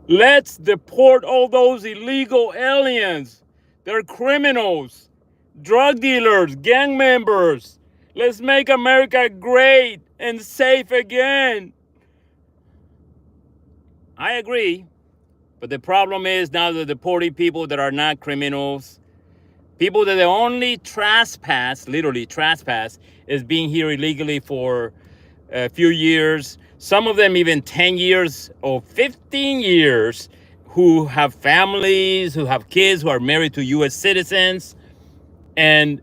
Let's deport all those illegal aliens. They're criminals, drug dealers, gang members. Let's make America great and safe again. I agree. But the problem is now they're deporting people that are not criminals. People that they only trespass, literally trespass, is being here illegally for a few years. Some of them even 10 years or 15 years, who have families, who have kids, who are married to U.S. citizens. And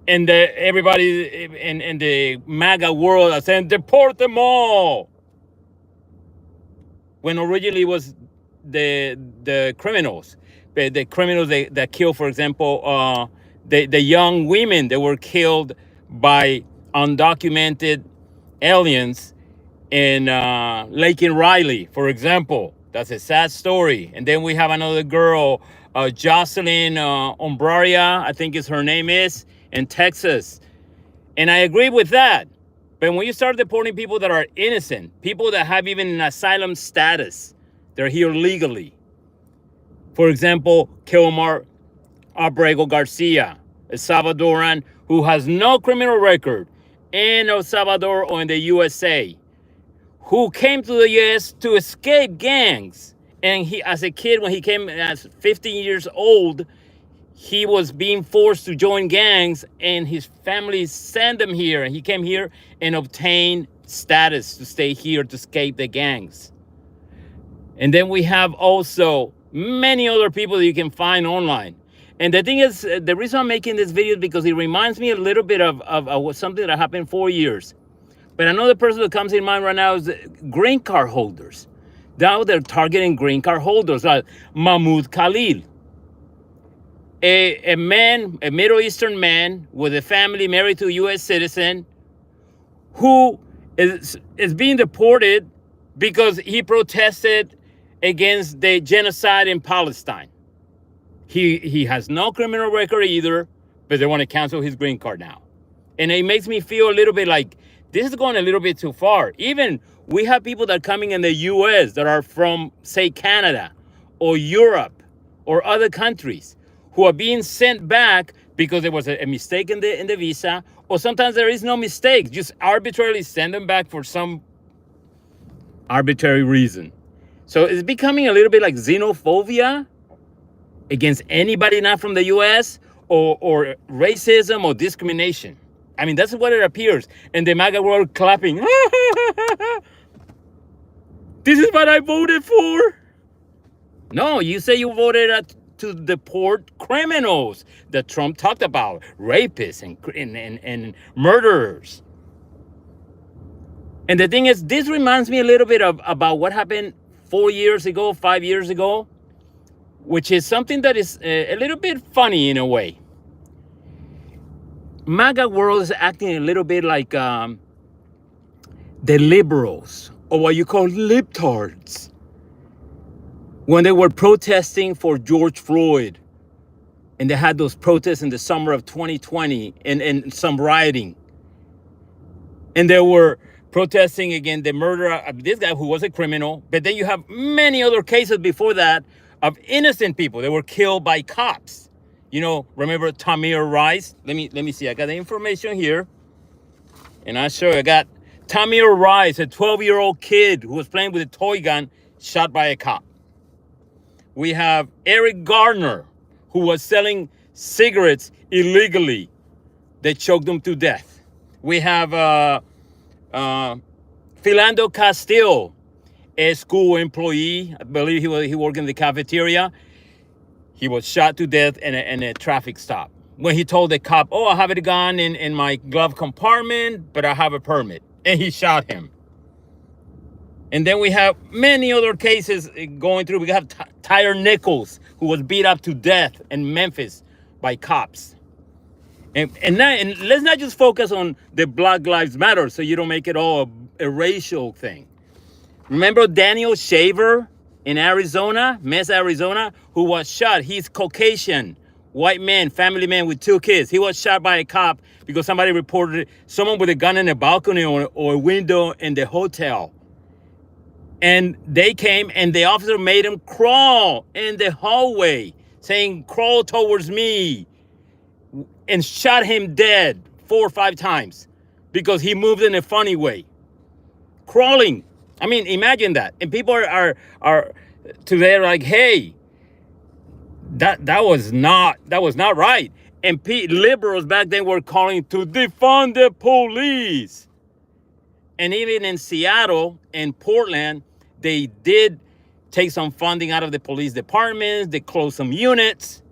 everybody in the MAGA world are saying, deport them all. When originally it was the criminals. The criminals that kill, for example, the young women that were killed by undocumented aliens in Lake and Riley, for example. That's a sad story. And then we have another girl, Jocelyn Ombraria, I think is her name is, in Texas. And I agree with that. But when you start deporting people that are innocent, people that have even an asylum status, they're here legally. For example, Kilmar Abrego Garcia, a Salvadoran who has no criminal record in El Salvador or in the USA, who came to the US to escape gangs. And he, as a kid, when he came as 15 years old, he was being forced to join gangs, and his family sent him here. And he came here and obtained status to stay here to escape the gangs. And then we have also many other people that you can find online. And the thing is, the reason I'm making this video is because it reminds me a little bit of something that happened 4 years. But another person that comes in mind right now is green card holders. Now they're targeting green card holders like Mahmoud Khalil. A man, a Middle Eastern man with a family married to a U.S. citizen who is being deported because he protested against the genocide in Palestine. He has no criminal record either, but they want to cancel his green card now. And it makes me feel a little bit like this is going a little bit too far. Even we have people that are coming in the U.S. that are from, say, Canada or Europe or other countries who are being sent back because there was a mistake in the visa, or sometimes there is no mistake, just arbitrarily send them back for some arbitrary reason. So it's becoming a little bit like xenophobia against anybody not from the US, or racism or discrimination. I mean, that's what it appears. And the MAGA world clapping. This is what I voted for. No, you say you voted to deport criminals that Trump talked about, rapists and murderers. And the thing is, this reminds me a little bit about what happened 4 years ago, 5 years ago, which is something that is a little bit funny in a way. MAGA world is acting a little bit like the liberals, or what you call libtards, when they were protesting for George Floyd, and they had those protests in the summer of 2020 and some rioting. And they were protesting against the murder of this guy who was a criminal. But then you have many other cases before that of innocent people that were killed by cops. You know, remember Tamir Rice? Let me see. I got the information here. And I'll show you. I got Tamir Rice, a 12-year-old kid who was playing with a toy gun, shot by a cop. We have Eric Garner, who was selling cigarettes illegally. They choked him to death. We have Philando Castile, a school employee. I believe he worked in the cafeteria. He was shot to death in a traffic stop when he told the cop, "Oh, I have a gun in my glove compartment, but I have a permit." And he shot him. And then we have many other cases going through. We have Tyre Nichols, who was beat up to death in Memphis by cops. And let's not just focus on the Black Lives Matter, so you don't make it all a racial thing. Remember Daniel Shaver in Arizona, Mesa, Arizona, who was shot? He's Caucasian, white man, family man with 2 kids. He was shot by a cop because somebody reported someone with a gun in a balcony or a window in the hotel. And they came and the officer made him crawl in the hallway, saying, crawl towards me, and shot him dead 4 or 5 times because he moved in a funny way. Crawling. I mean, imagine that. And people are today like, hey, that was not right. And liberals back then were calling to defund the police. And even in Seattle and Portland, they did take some funding out of the police departments. They closed some units.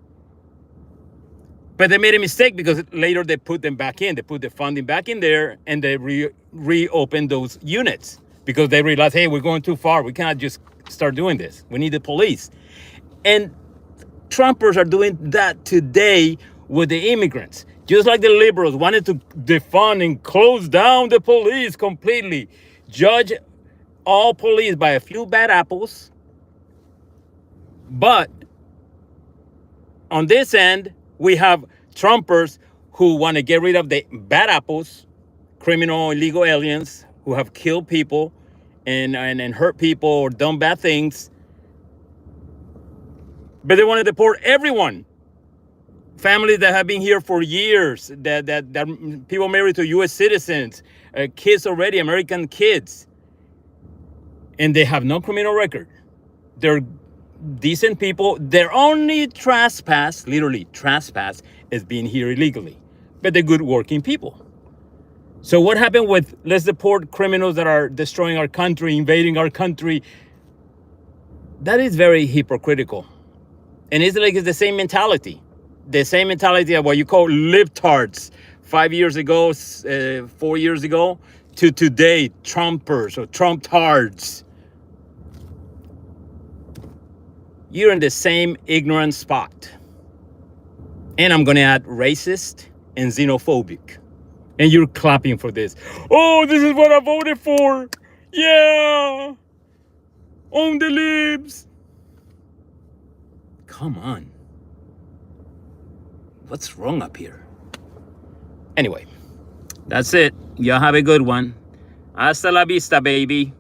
But they made a mistake because later they put them back in. They put the funding back in there and they reopened those units because they realized, hey, we're going too far. We cannot just start doing this. We need the police. And Trumpers are doing that today with the immigrants. Just like the liberals wanted to defund and close down the police completely. Judge all police by a few bad apples. But on this end, we have Trumpers who want to get rid of the bad apples, criminal, illegal aliens who have killed people and hurt people or done bad things. But they want to deport everyone. Families that have been here for years, that people married to U.S. citizens, kids already, American kids. And they have no criminal record. They're decent people. Their only trespass, literally trespass, is being here illegally. But they're good working people. So what happened with let's deport criminals that are destroying our country, invading our country? That is very hypocritical. And it's like it's the same mentality. The same mentality of what you call libtards 5 years ago, 4 years ago, to today, Trumpers or Trump-tards. You're in the same ignorant spot. And I'm going to add racist and xenophobic. And you're clapping for this. Oh, this is what I voted for. Yeah. On the libs. Come on. What's wrong up here? Anyway, that's it. Y'all have a good one. Hasta la vista, baby.